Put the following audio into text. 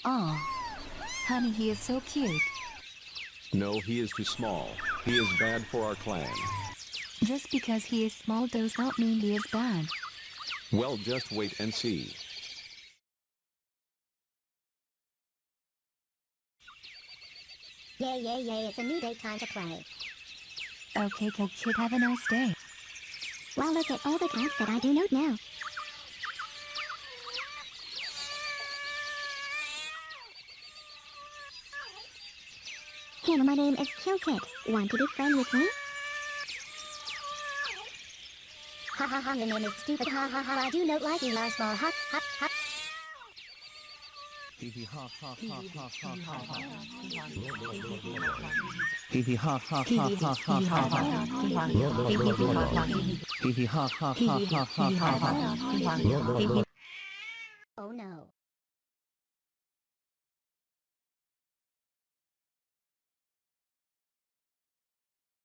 Aw. Honey, he is so cute. No, he is too small. He is bad for our clan. Just because he is small does not mean he is bad. Well, just wait and see. Yay, yay, yay, it's a new day, time to play. Okay, Killkit, have a nice day. Wow, look at all the cats that I do know now. Hello, my name is Killkit. Want to be friends with me? Ha ha ha, your name is stupid. Ha ha ha, I do not like you, last small. Hop, hop, hop. Hee hee ha ha ha ha ha ha ha. Hee hee ha ha ha ha ha ha ha. Hee hee ha ha ha ha ha ha ha.